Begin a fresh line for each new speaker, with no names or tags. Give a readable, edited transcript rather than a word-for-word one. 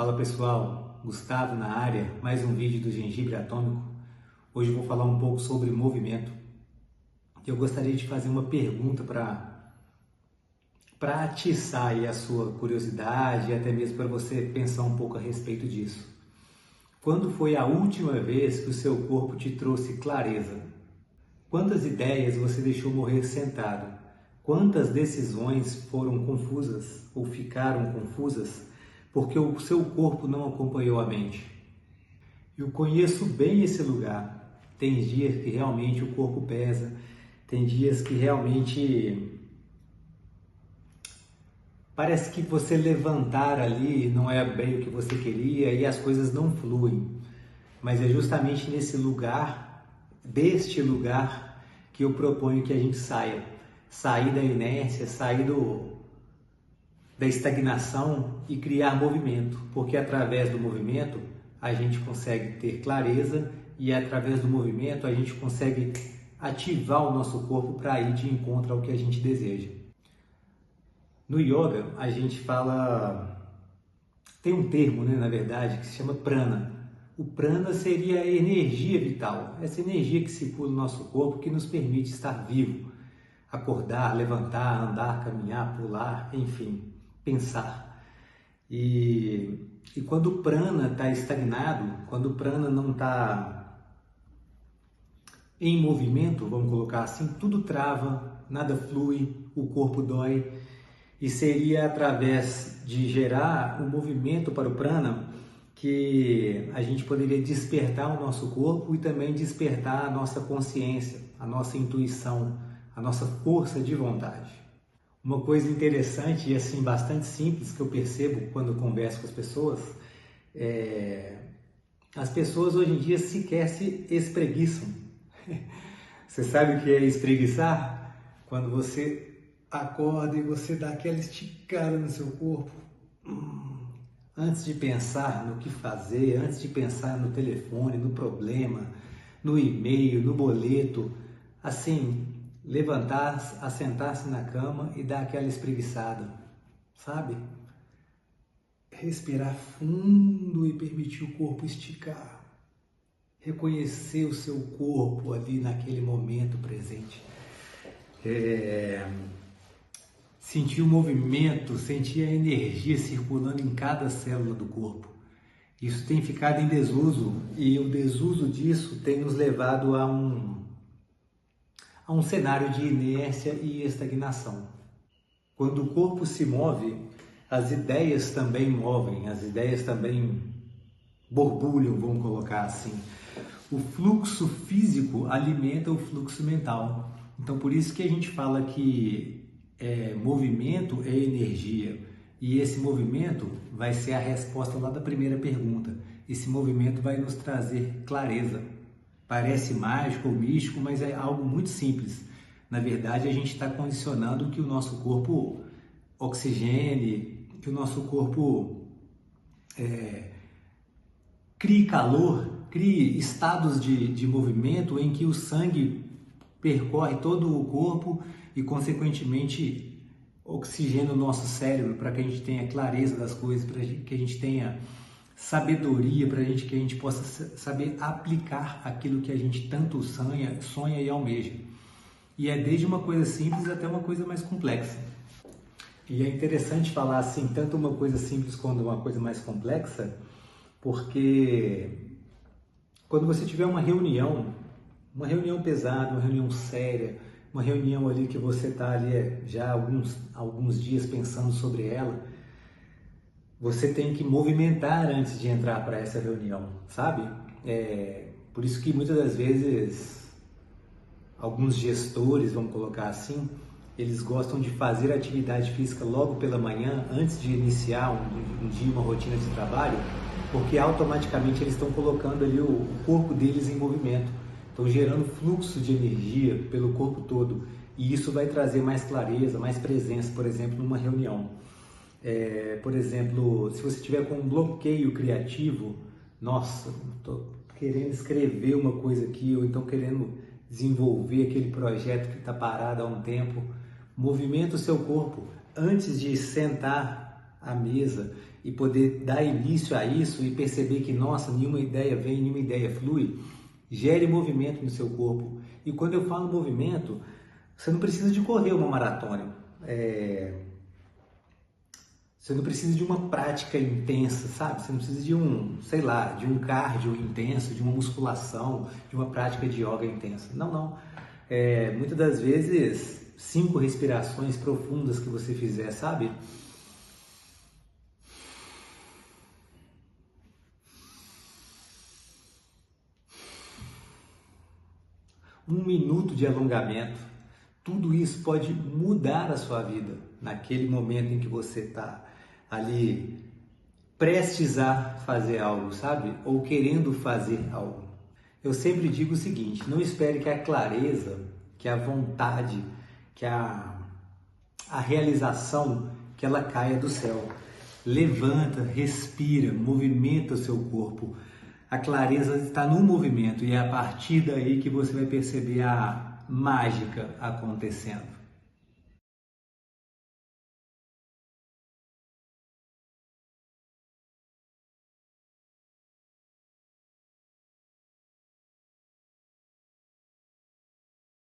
Fala pessoal, Gustavo na área, mais um vídeo do Gengibre Atômico. Hoje eu vou falar um pouco sobre movimento. Eu gostaria de fazer uma pergunta para atiçar aí a sua curiosidade e até mesmo para você pensar um pouco a respeito disso. Quando foi a última vez que o seu corpo te trouxe clareza? Quantas ideias você deixou morrer sentado? Quantas decisões foram confusas ou ficaram confusas porque o seu corpo não acompanhou a mente? Eu conheço bem esse lugar. Tem dias que realmente o corpo pesa, tem dias que realmente parece que você levantar ali não é bem o que você queria e as coisas não fluem. Mas é justamente nesse lugar, deste lugar, que eu proponho que a gente saia. Sair da inércia, sair da estagnação e criar movimento. Porque através do movimento a gente consegue ter clareza e através do movimento a gente consegue ativar o nosso corpo para ir de encontro ao que a gente deseja. No yoga a gente fala, tem um termo, na verdade, que se chama prana. O prana seria a energia vital, essa energia que circula no nosso corpo que nos permite estar vivo, acordar, levantar, andar, caminhar, pular, enfim, pensar. E quando o prana está estagnado, quando o prana não está em movimento, vamos colocar assim, tudo trava, nada flui, o corpo dói. E seria através de gerar o movimento para o prana que a gente poderia despertar o nosso corpo e também despertar a nossa consciência, a nossa intuição, a nossa força de vontade. Uma coisa interessante e assim bastante simples que eu percebo quando converso com as pessoas as pessoas hoje em dia sequer se espreguiçam. Você sabe o que é espreguiçar? Quando você acorda e você dá aquela esticada no seu corpo. Antes de pensar no que fazer, antes de pensar no telefone, no problema, no e-mail, no boleto, assim, levantar, assentar-se na cama e dar aquela espreguiçada, sabe? Respirar fundo e permitir o corpo esticar. Reconhecer o seu corpo ali naquele momento presente. Sentir o movimento, sentir a energia circulando em cada célula do corpo. Isso tem ficado em desuso e o desuso disso tem nos levado a um cenário de inércia e estagnação. Quando o corpo se move, as ideias também movem, as ideias também borbulham, vamos colocar assim. O fluxo físico alimenta o fluxo mental. Então, por isso que a gente fala que movimento é energia. E esse movimento vai ser a resposta lá da primeira pergunta. Esse movimento vai nos trazer clareza. Parece mágico ou místico, mas é algo muito simples. Na verdade, a gente está condicionando que o nosso corpo oxigene, que o nosso corpo crie calor, crie estados de movimento em que o sangue percorre todo o corpo e, consequentemente, oxigena o nosso cérebro para que a gente tenha clareza das coisas, para que a gente tenha sabedoria, para que a gente possa saber aplicar aquilo que a gente tanto sonha e almeja. E é desde uma coisa simples até uma coisa mais complexa. E é interessante falar assim, tanto uma coisa simples quanto uma coisa mais complexa, porque quando você tiver uma reunião pesada, uma reunião séria, uma reunião ali que você está ali já alguns dias pensando sobre ela, você tem que movimentar antes de entrar para essa reunião, sabe? Por isso que muitas das vezes alguns gestores, vamos colocar assim, eles gostam de fazer atividade física logo pela manhã, antes de iniciar um dia, uma rotina de trabalho, porque automaticamente eles estão colocando ali o corpo deles em movimento. Estão gerando fluxo de energia pelo corpo todo e isso vai trazer mais clareza, mais presença, por exemplo, numa reunião. Por exemplo, se você tiver com um bloqueio criativo, nossa, estou querendo escrever uma coisa aqui ou então querendo desenvolver aquele projeto que está parado há um tempo, movimenta o seu corpo antes de sentar à mesa e poder dar início a isso e perceber que, nossa, nenhuma ideia vem, nenhuma ideia flui, gere movimento no seu corpo. E quando eu falo movimento, você não precisa de correr uma maratona. Você não precisa de uma prática intensa, sabe? Você não precisa de de um cardio intenso, de uma musculação, de uma prática de yoga intensa. Não. Muitas das vezes, 5 respirações profundas que você fizer, sabe? Um minuto de alongamento, tudo isso pode mudar a sua vida naquele momento em que você está ali prestes a fazer algo, sabe? Ou querendo fazer algo. Eu sempre digo o seguinte, não espere que a clareza, que a vontade, que a realização, que ela caia do céu. Levanta, respira, movimenta o seu corpo. A clareza está no movimento e é a partir daí que você vai perceber a mágica acontecendo.